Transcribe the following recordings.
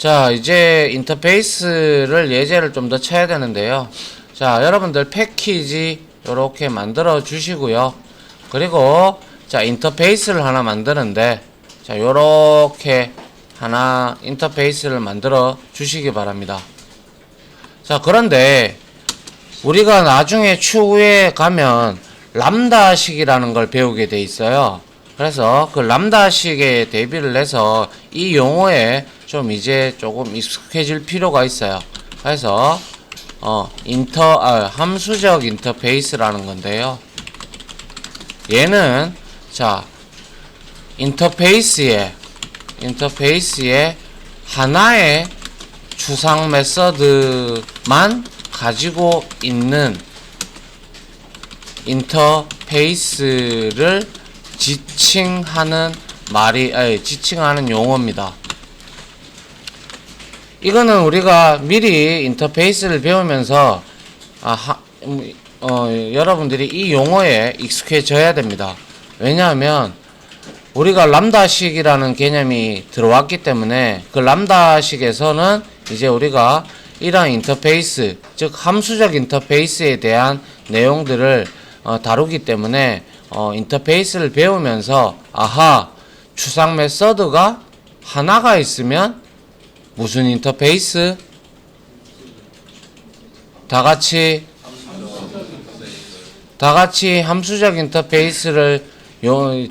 자, 이제 인터페이스를 예제를 좀 더 쳐야 되는데요. 자, 여러분들 패키지 요렇게 만들어 주시고요. 그리고 자, 인터페이스를 하나 만드는데 자, 요렇게 하나 인터페이스를 만들어 주시기 바랍니다. 자, 그런데 우리가 나중에 추후에 가면 람다식이라는 걸 배우게 돼 있어요. 그래서 그 람다식에 대비를 해서 이 용어에 좀 이제 조금 익숙해질 필요가 있어요. 그래서 함수적 인터페이스라는 건데요. 얘는 자, 인터페이스에 하나의 추상 메서드만 가지고 있는 인터페이스를 지칭하는 지칭하는 용어입니다. 이거는 우리가 미리 인터페이스를 배우면서 여러분들이 이 용어에 익숙해져야 됩니다. 왜냐하면 우리가 람다식이라는 개념이 들어왔기 때문에 그 람다식에서는 이제 우리가 이러한 인터페이스, 즉 함수적 인터페이스에 대한 내용들을 다루기 때문에 인터페이스를 배우면서 추상 메서드가 하나가 있으면 무슨 인터페이스? 다같이 함수적 인터페이스를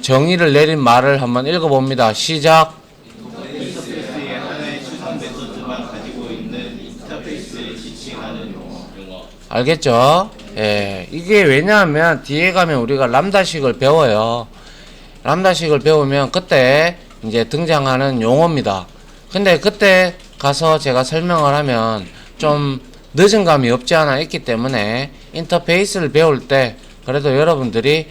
정의를 내린 말을 한번 읽어봅니다. 시작. 인터페이스의 하나의 추상 메서드만 가지고 있는 인터페이스를 지칭하는 용어. 알겠죠? 예, 이게 왜냐하면 뒤에 가면 우리가 람다식을 배워요. 람다식을 배우면 그때 이제 등장하는 용어입니다. 근데 그때 가서 제가 설명을 하면 좀 늦은 감이 없지 않아 있기 때문에 인터페이스를 배울 때 그래도 여러분들이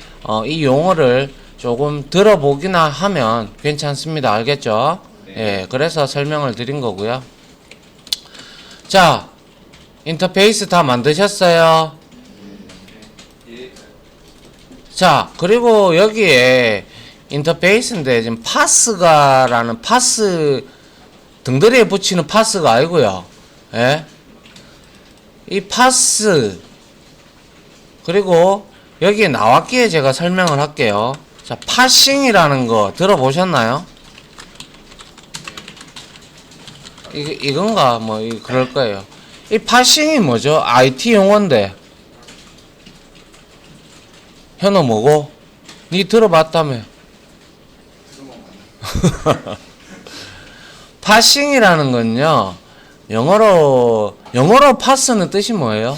이 용어를 조금 들어보기나 하면 괜찮습니다. 알겠죠? 네. 예, 그래서 설명을 드린 거고요. 자, 인터페이스 다 만드셨어요? 자, 그리고 여기에 인터페이스인데 지금 파스가라는 파스 등다리에 붙이는 파스가 아니고요. 예? 이 파스 그리고 여기에 나왔기에 제가 설명을 할게요. 자, 파싱이라는 거 들어보셨나요? 이건가 뭐 그럴 거예요. 이 파싱이 뭐죠? IT 용어인데. 현우 뭐고? 니 들어봤다며. 파싱이라는 건요. 영어로 파스는 뜻이 뭐예요?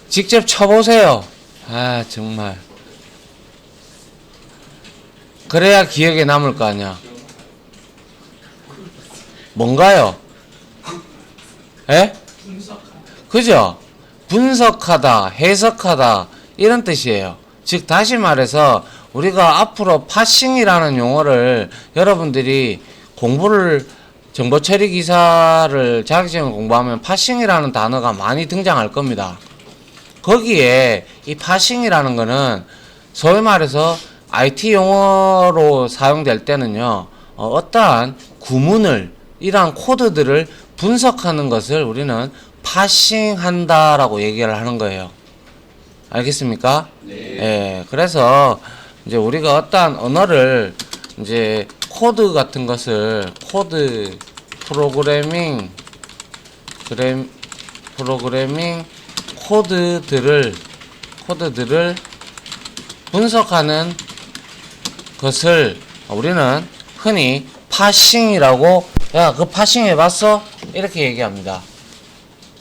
직접 쳐보세요. 정말. 그래야 기억에 남을 거 아니야. 뭔가요? 에? 그죠? 분석하다, 해석하다 이런 뜻이에요. 즉 다시 말해서 우리가 앞으로 파싱이라는 용어를 여러분들이 정보 처리 기사를 자격증을 공부하면 파싱이라는 단어가 많이 등장할 겁니다. 거기에 이 파싱이라는 거는 소위 말해서 IT 용어로 사용될 때는요, 어떠한 구문을, 이러한 코드들을 분석하는 것을 우리는 파싱한다라고 얘기를 하는 거예요. 알겠습니까? 네. 예, 그래서 이제 우리가 어떠한 언어를 이제 코드 같은 것을 프로그래밍 코드들을 분석하는 것을 우리는 흔히 파싱이라고, 야, 그 파싱 해봤어? 이렇게 얘기합니다.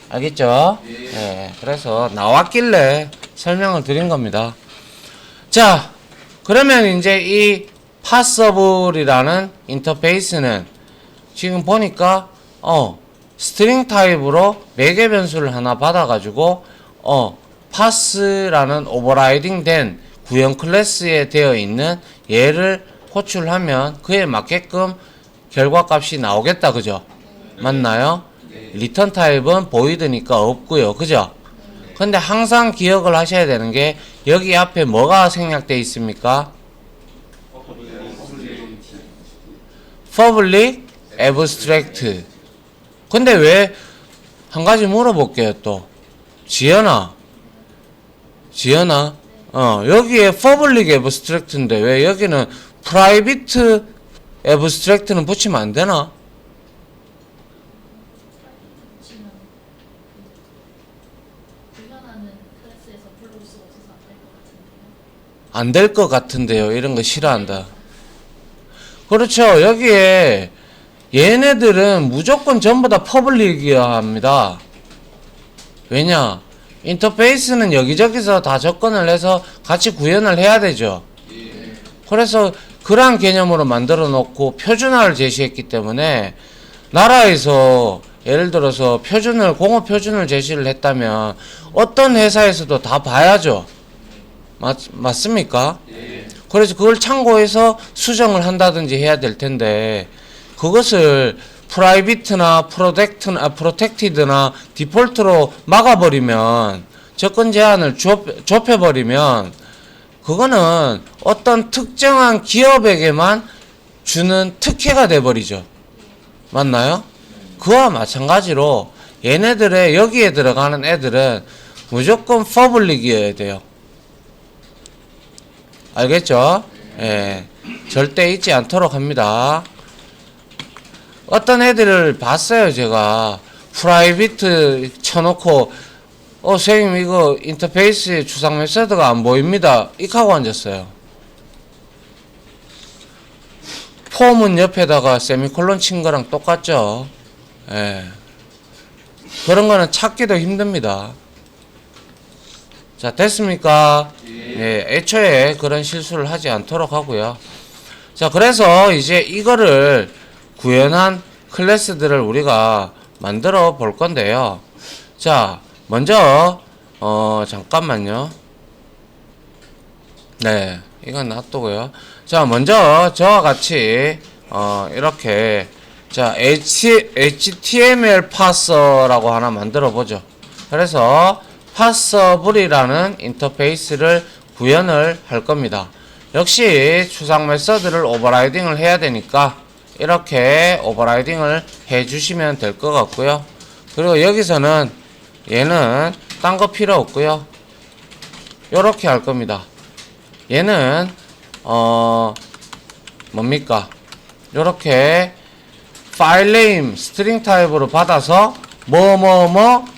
알겠죠? 예, 그래서 나왔길래 설명을 드린 겁니다. 자, 그러면 이제 이 파서블이라는 인터페이스는 지금 보니까 스트링 타입으로 매개 변수를 하나 받아가지고 파스라는 오버라이딩 된 구형 클래스에 되어 있는 얘를 호출하면 그에 맞게끔 결과값이 나오겠다. 그죠? 맞나요? 리턴 타입은 보이드니까 없고요. 그죠? 근데 항상 기억을 하셔야 되는 게 여기 앞에 뭐가 생략되어 있습니까? public abstract. 근데 왜 한 가지 물어볼게요 또. 지연아, 여기에 public abstract인데 왜 여기는 private abstract는 붙이면 안 되나? 지금 구현하는 클래스에서 불러올 수가 없어서 안 될 것 같은데요. 안 될 것 같은데요. 이런 거 싫어한다. 그렇죠. 여기에 얘네들은 무조건 전부 다 퍼블릭이어야 합니다. 왜냐? 인터페이스는 여기저기서 다 접근을 해서 같이 구현을 해야 되죠. 그래서 그러한 개념으로 만들어 놓고 표준화를 제시했기 때문에 나라에서 예를 들어서 공업 표준을 제시를 했다면 어떤 회사에서도 다 봐야죠. 맞습니까? 그래서 그걸 참고해서 수정을 한다든지 해야 될 텐데 그것을 프라이빗나 프로텍티드나 디폴트로 막아버리면 접근 제한을 좁혀버리면 그거는 어떤 특정한 기업에게만 주는 특혜가 돼버리죠. 맞나요? 그와 마찬가지로 얘네들의 여기에 들어가는 애들은 무조건 퍼블릭이어야 돼요. 알겠죠? 예. 절대 잊지 않도록 합니다. 어떤 애들을 봤어요, 제가. 프라이빗 쳐놓고, 선생님, 이거 인터페이스 추상 메서드가 안 보입니다. 이렇게 하고 앉았어요. 폼은 옆에다가 세미콜론 친 거랑 똑같죠? 예. 그런 거는 찾기도 힘듭니다. 자, 됐습니까? 예, 애초에 그런 실수를 하지 않도록 하고요. 자, 그래서 이제 이거를 구현한 클래스들을 우리가 만들어 볼 건데요. 자, 먼저 잠깐만요. 네, 이건 놔두고요. 자, 먼저 저와 같이 이렇게 자 HTML 파서라고 하나 만들어 보죠. 그래서 파서블이라는 인터페이스를 구현을 할 겁니다. 역시 추상 메서드를 오버라이딩을 해야 되니까 이렇게 오버라이딩을 해 주시면 될 것 같고요. 그리고 여기서는 얘는 딴 거 필요 없고요. 요렇게 할 겁니다. 얘는 뭡니까? 요렇게 파일 네임 스트링 타입으로 받아서 뭐뭐뭐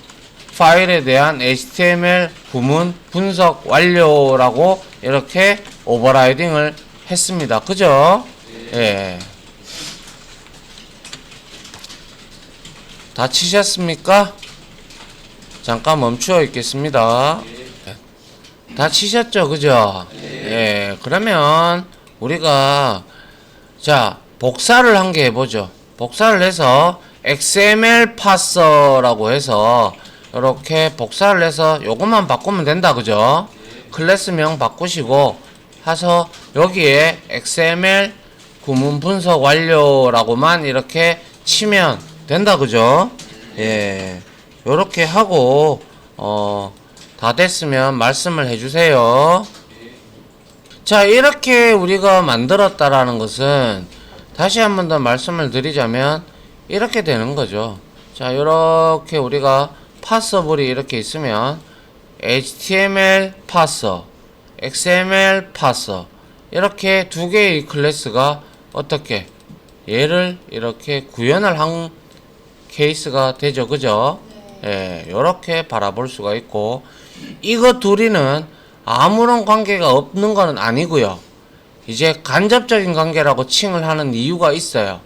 파일에 대한 HTML 구문 분석 완료라고 이렇게 오버라이딩을 했습니다. 그죠? 예. 다 치셨습니까? 잠깐 멈추어 있겠습니다. 다 치셨죠? 그죠? 예. 그러면 우리가 자 복사를 한 개 해보죠. 복사를 해서 XML 파서라고 해서 이렇게 복사를 해서 요것만 바꾸면 된다. 그죠? 클래스명 바꾸시고 해서 여기에 XML 구문 분석 완료라고만 이렇게 치면 된다. 그죠? 예. 요렇게 하고 다 됐으면 말씀을 해주세요. 자, 이렇게 우리가 만들었다라는 것은 다시 한 번 더 말씀을 드리자면 이렇게 되는 거죠. 자, 이렇게 우리가 파서블이 이렇게 있으면 HTML 파서, XML 파서 이렇게 두 개의 클래스가 어떻게 얘를 이렇게 구현을 한 케이스가 되죠. 그죠? 예, 이렇게 바라볼 수가 있고 이거 둘이는 아무런 관계가 없는 건 아니고요. 이제 간접적인 관계라고 칭을 하는 이유가 있어요.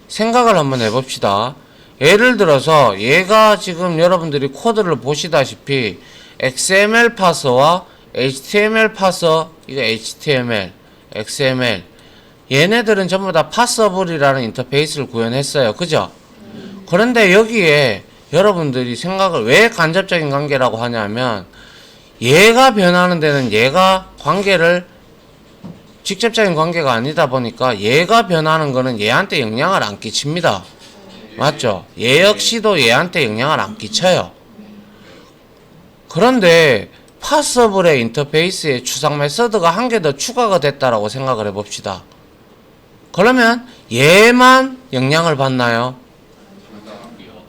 생각을 한번 해봅시다. 예를 들어서 얘가 지금 여러분들이 코드를 보시다시피 XML 파서와 HTML 파서, 이거 HTML, XML 얘네들은 전부 다 파서블이라는 인터페이스를 구현했어요. 그죠? 그런데 여기에 여러분들이 생각을 왜 간접적인 관계라고 하냐면 얘가 변하는 데는 얘가 관계를 직접적인 관계가 아니다 보니까 얘가 변하는 거는 얘한테 영향을 안 끼칩니다. 맞죠? 얘 역시도 얘한테 영향을 안 끼쳐요. 그런데 파서블의 인터페이스에 추상 메서드가 한 개 더 추가가 됐다라고 생각을 해봅시다. 그러면 얘만 영향을 받나요?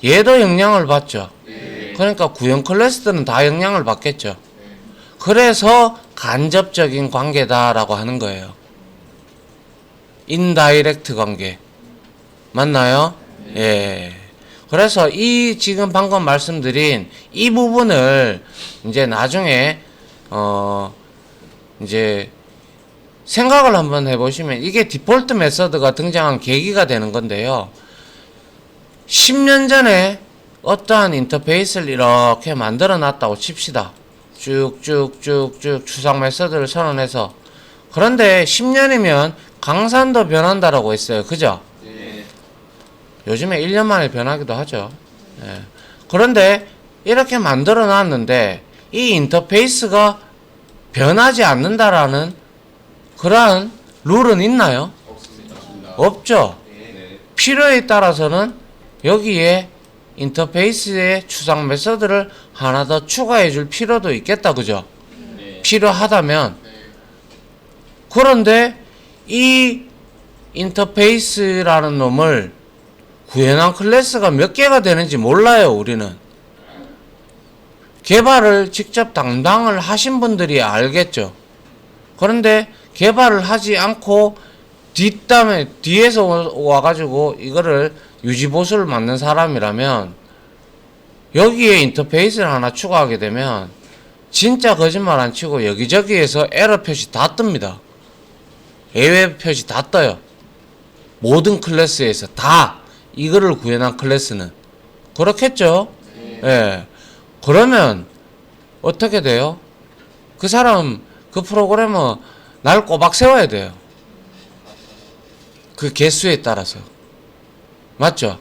얘도 영향을 받죠. 그러니까 구형 클래스들은 다 영향을 받겠죠. 그래서 간접적인 관계다라고 하는 거예요. 인다이렉트 관계. 맞나요? 예. 그래서 이 지금 방금 말씀드린 이 부분을 이제 나중에 이제 생각을 한번 해보시면 이게 디폴트 메서드가 등장한 계기가 되는 건데요. 10년 전에 어떠한 인터페이스를 이렇게 만들어 놨다고 칩시다. 쭉쭉쭉쭉 추상 메서드를 선언해서. 그런데 10년이면 강산도 변한다라고 했어요. 그죠? 요즘에 1년 만에 변하기도 하죠. 예. 그런데 이렇게 만들어 놨는데 이 인터페이스가 변하지 않는다라는 그러한 룰은 있나요? 없습니다. 없죠. 필요에 따라서는 여기에 인터페이스의 추상 메서드를 하나 더 추가해 줄 필요도 있겠다. 그죠? 필요하다면. 그런데 이 인터페이스라는 놈을 구현한 클래스가 몇 개가 되는지 몰라요. 우리는 개발을 직접 담당을 하신 분들이 알겠죠. 그런데 개발을 하지 않고 뒤에서 와가지고 이거를 유지보수를 맡는 사람이라면 여기에 인터페이스를 하나 추가하게 되면 진짜 거짓말 안 치고 여기저기에서 에러 표시 다 뜹니다. 예외 표시 다 떠요. 모든 클래스에서 다 이거를 구현한 클래스는. 그렇겠죠? 예. 그러면 어떻게 돼요? 그 사람, 그 프로그래머 날 꼬박 세워야 돼요. 그 개수에 따라서. 맞죠?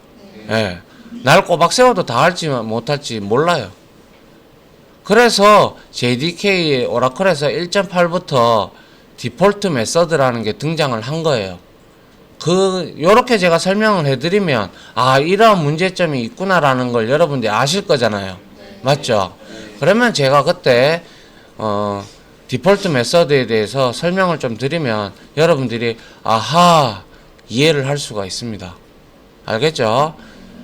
예. 날 꼬박 세워도 다 할지 못할지 몰라요. 그래서 JDK 오라클에서 1.8부터 디폴트 메서드라는 게 등장을 한 거예요. 요렇게 제가 설명을 해드리면, 아, 이러한 문제점이 있구나라는 걸 여러분들이 아실 거잖아요. 맞죠? 그러면 제가 그때, 디폴트 메서드에 대해서 설명을 좀 드리면 여러분들이, 아하, 이해를 할 수가 있습니다. 알겠죠?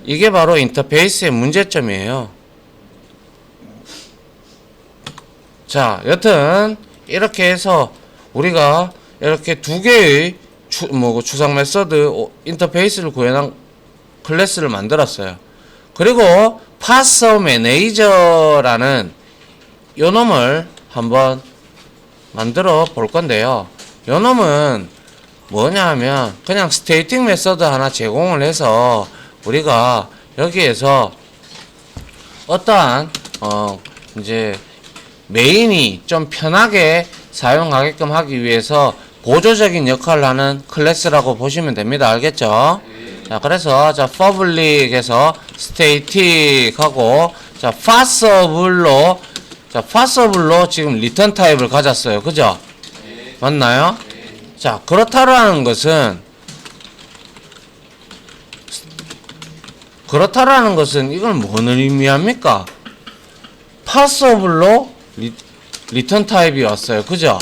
이게 바로 인터페이스의 문제점이에요. 자, 여튼, 이렇게 해서 우리가 이렇게 두 개의 추상 메서드 인터페이스를 구현한 클래스를 만들었어요. 그리고 파서 매니저라는 요 놈을 한번 만들어 볼 건데요. 요 놈은 뭐냐 하면 그냥 스테이틱 메서드 하나 제공을 해서 우리가 여기에서 어떠한 이제 메인이 좀 편하게 사용하게끔 하기 위해서 보조적인 역할을 하는 클래스라고 보시면 됩니다. 알겠죠? 자, 그래서 자, public에서 static 하고 자, passable로 지금 return 타입을 가졌어요. 그죠? 맞나요? 자, 그렇다라는 것은 이건 뭐를 의미합니까? passable로 리턴 타입이 왔어요. 그죠?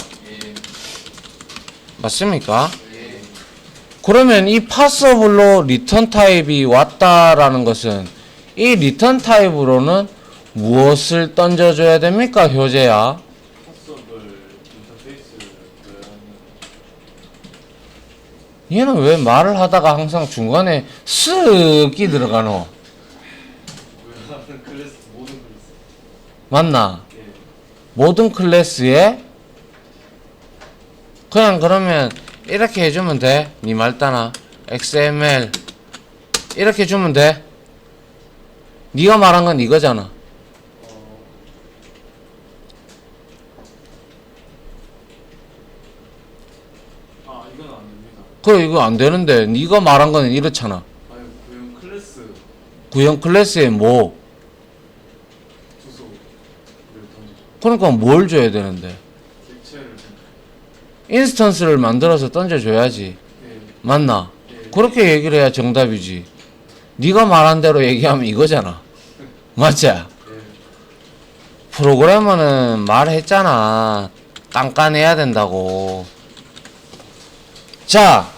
맞습니까? 그러면 이 passable로 리턴 타입이 왔다라는 것은 이 리턴 타입으로는 무엇을 던져줘야 됩니까? 효재야. 얘는 왜 말을 하다가 항상 중간에 쓱이 들어가노? 맞나? 모든 클래스에 그냥 그러면 이렇게 해주면 돼. 니 말따나 XML 이렇게 주면 돼. 니가 말한 건 이거잖아. 이건 안 됩니다. 그래 이거 안 되는데 니가 말한 건 이렇잖아. 아니, 구형 클래스 구형 클래스에 뭐 주소를 던져줘. 그러니까 뭘 줘야 되는데 객체를 인스턴스를 만들어서 던져줘야지. 네. 맞나? 네. 그렇게 얘기를 해야 정답이지. 네가 말한 대로 얘기하면 이거잖아. 맞지? 네. 프로그래머는 말했잖아. 깐깐해야 된다고. 자,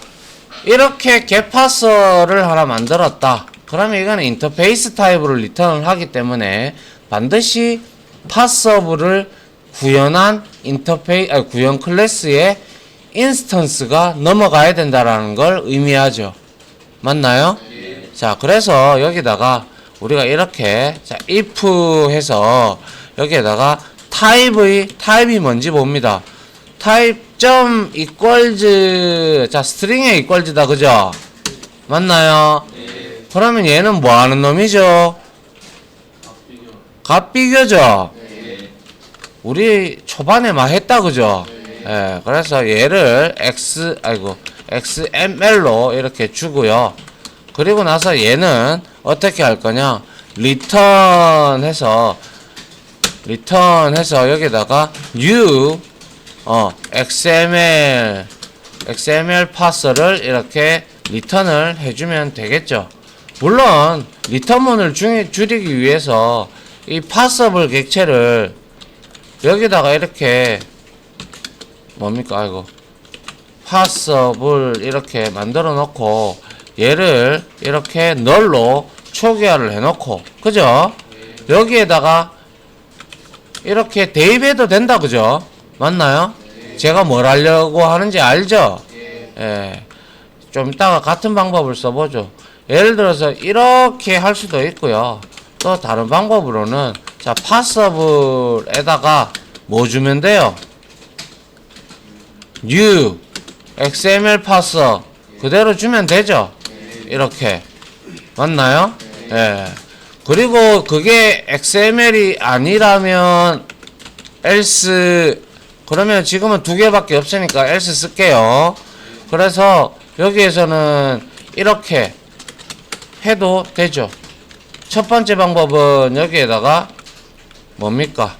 이렇게 겟파서를 하나 만들었다. 그러면 이거는 인터페이스 타입으로 리턴을 하기 때문에 반드시 파서블을 구현한 구현 클래스의 인스턴스가 넘어가야 된다라는 걸 의미하죠. 맞나요? 자, 그래서 여기다가 우리가 이렇게 자, if 해서 여기에다가 타입이 뭔지 봅니다. 타입 점 equals 자, 스트링의 equals다. 그죠? 맞나요? 그러면 얘는 뭐 하는 놈이죠? 값 비교죠? 우리 초반에 막 했다. 그죠? 예, 그래서 얘를 XML로 이렇게 주고요. 그리고 나서 얘는 어떻게 할 거냐? 리턴해서 여기다가 new XML 파서를 이렇게 리턴을 해주면 되겠죠. 물론 리턴문을 줄이기 위해서 이 파서블 객체를 여기다가 이렇게 뭡니까? 파서블 이렇게 만들어 놓고 얘를 이렇게 널로 초기화를 해 놓고, 그죠? 여기에다가 이렇게 대입해도 된다. 그죠? 맞나요? 제가 뭘 하려고 하는지 알죠? 예. 좀 이따가 같은 방법을 써보죠. 예를 들어서 이렇게 할 수도 있고요. 또 다른 방법으로는 자, 파서블에다가 뭐 주면 돼요? new XML 파서 그대로 주면 되죠. 이렇게. 맞나요? 예. 그리고 그게 XML이 아니라면 else, 그러면 지금은 두 개밖에 없으니까 else 쓸게요. 그래서 여기에서는 이렇게 해도 되죠. 첫 번째 방법은 여기에다가 뭡니까?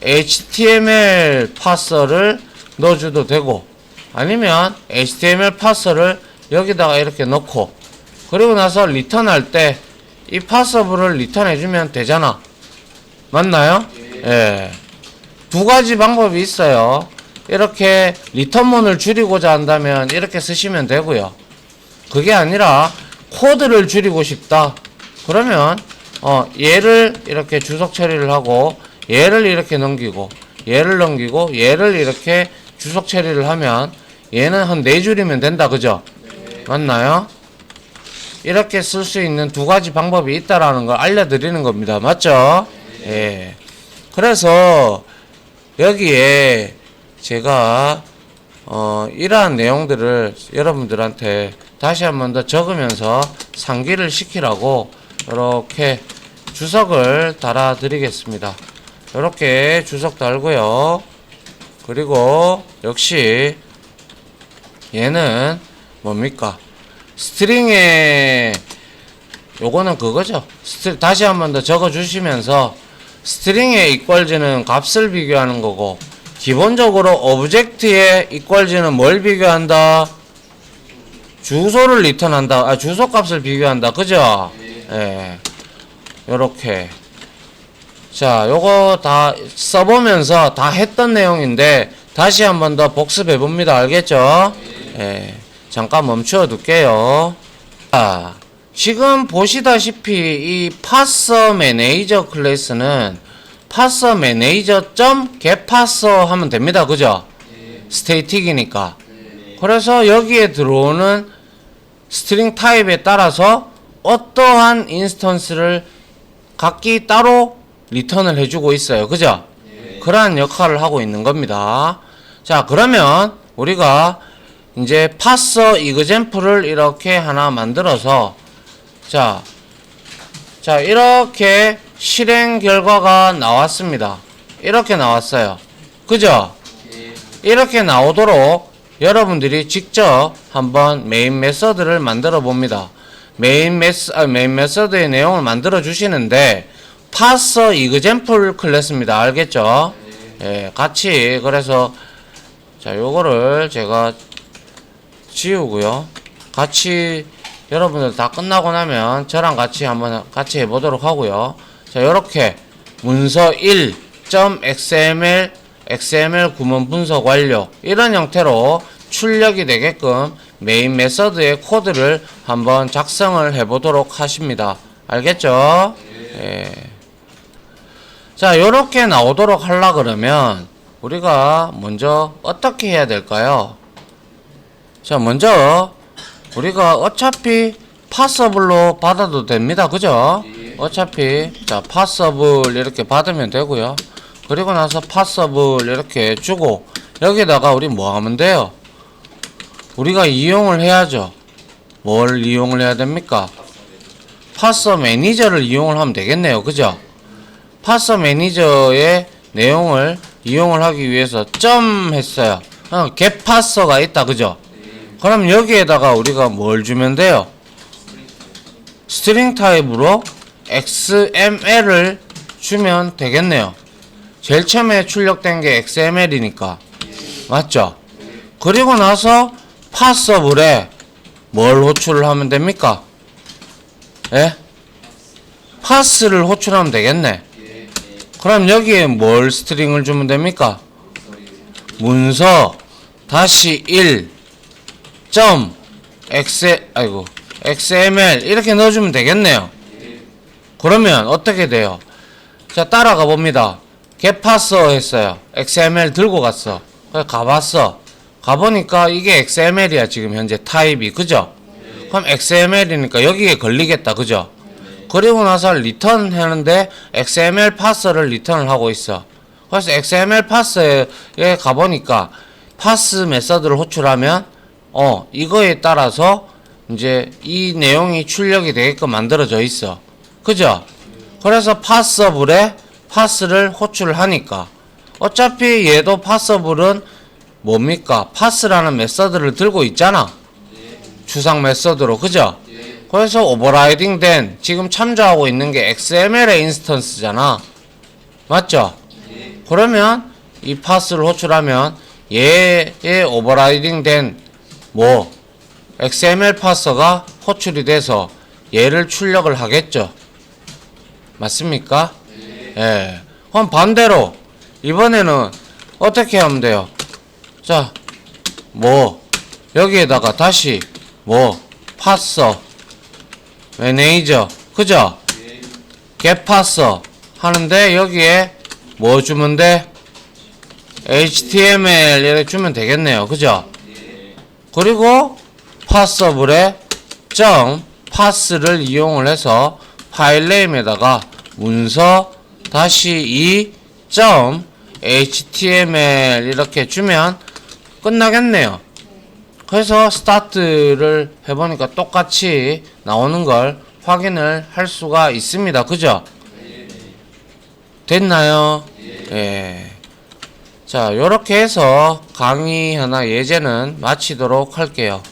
HTML 파서를 넣어줘도 되고, 아니면 HTML 파서를 여기다가 이렇게 넣고, 그리고 나서 리턴할 때 이 파서블을 리턴해주면 되잖아. 맞나요? 예. 두 가지 방법이 있어요. 이렇게 리턴문을 줄이고자 한다면 이렇게 쓰시면 되고요. 그게 아니라 코드를 줄이고 싶다. 그러면 얘를 이렇게 주석 처리를 하고 얘를 이렇게 넘기고 얘를 넘기고 얘를 이렇게 주석 처리를 하면 얘는 한 4줄이면 된다. 그죠? 맞나요? 이렇게 쓸 수 있는 두 가지 방법이 있다라는 걸 알려드리는 겁니다. 맞죠? 예. 그래서 여기에 제가 이러한 내용들을 여러분들한테 다시 한 번 더 적으면서 상기를 시키라고 이렇게 주석을 달아 드리겠습니다. 이렇게 주석 달고요. 그리고 역시 얘는 뭡니까? 스트링에 요거는 그거죠. 다시 한 번 더 적어 주시면서 스트링의 equals는 값을 비교하는 거고, 기본적으로 오브젝트의 equals는 뭘 비교한다? 주소를 리턴한다. 주소 값을 비교한다. 그죠? 예. 요렇게. 자, 요거 다 써보면서 다 했던 내용인데 다시 한 번 더 복습해 봅니다. 알겠죠? 예. 잠깐 멈춰 둘게요. 자, 지금 보시다시피 이 파서 매니저 클래스는 파서 매니저 점 getParser 하면 됩니다. 그죠? 스테이틱이니까. 그래서 여기에 들어오는 스트링 타입에 따라서 어떠한 인스턴스를 각기 따로 리턴을 해주고 있어요. 그죠? 그러한 역할을 하고 있는 겁니다. 자, 그러면 우리가 이제 파서 이그젬플을 이렇게 하나 만들어서 자, 이렇게 실행 결과가 나왔습니다. 이렇게 나왔어요. 그죠? 이렇게 나오도록 여러분들이 직접 한번 메인 메서드를 만들어 봅니다. 메인 메서드의 내용을 만들어 주시는데 파서 이그젬플 클래스입니다. 알겠죠? 예, 같이. 그래서 자, 요거를 제가 지우고요. 같이 여러분들 다 끝나고 나면 저랑 같이 한번 같이 해보도록 하고요. 자, 요렇게 문서 1.xml XML 구문 분석 완료, 이런 형태로 출력이 되게끔 메인 메서드의 코드를 한번 작성을 해보도록 하십니다. 알겠죠? 예. 자, 요렇게 나오도록 하려 그러면 우리가 먼저 어떻게 해야 될까요? 자, 먼저 우리가 어차피 파서블로 받아도 됩니다. 그죠? 어차피 자, 파서블 이렇게 받으면 되고요. 그리고 나서 파서블 이렇게 주고 여기다가 우리 뭐 하면 돼요? 우리가 이용을 해야죠. 뭘 이용을 해야 됩니까? 파서 매니저를 이용을 하면 되겠네요. 그죠? 파서 매니저의 내용을 이용을 하기 위해서 점 했어요. get 파서가 있다. 그죠? 그럼 여기에다가 우리가 뭘 주면 돼요? 스트링 타입으로 XML을 주면 되겠네요. 제일 처음에 출력된 게 XML이니까. 맞죠? 그리고 나서 파서블에 뭘 호출을 하면 됩니까? 예? 파스를 호출하면 되겠네. 그럼 여기에 뭘 스트링을 주면 됩니까? 문서 다시 1 점 XML 이렇게 넣어주면 되겠네요. 그러면 어떻게 돼요? 자, 따라가 봅니다. getParser 했어요. XML 들고 갔어. 그래서 가봤어. 가보니까 이게 XML이야. 지금 현재 타입이. 그죠? 그럼 XML이니까 여기에 걸리겠다. 그죠? 그리고 나서 리턴 하는데 XML 파서를 리턴을 하고 있어. 그래서 XML 파서에 가보니까 파스 메서드를 호출하면 이거에 따라서 이제 이 내용이 출력이 되게끔 만들어져 있어. 그죠? 그래서 파서블에 파스를 호출을 하니까 어차피 얘도 파서블은 뭡니까? 파스라는 메서드를 들고 있잖아. 주상 메서드로. 그죠? 그래서 오버라이딩 된 지금 참조하고 있는 게 XML의 인스턴스잖아. 맞죠? 그러면 이 파스를 호출하면 얘의 오버라이딩 된 XML 파서가 호출이 돼서 얘를 출력을 하겠죠. 맞습니까? 예. 그럼 반대로 이번에는 어떻게 하면 돼요? 자, 여기에다가 다시 파서 매니저. 그죠? get 파서 하는데 여기에 뭐 주면 돼? HTML 이렇게 주면 되겠네요. 그죠? 그리고 파서블에 파스를 이용을 해서 파일 네임에다가 문서 다시 HTML 이렇게 주면 끝나겠네요. 그래서 스타트를 해보니까 똑같이 나오는 걸 확인을 할 수가 있습니다. 그죠? 됐나요? 예. 자, 요렇게 해서 강의 하나 예제는 마치도록 할게요.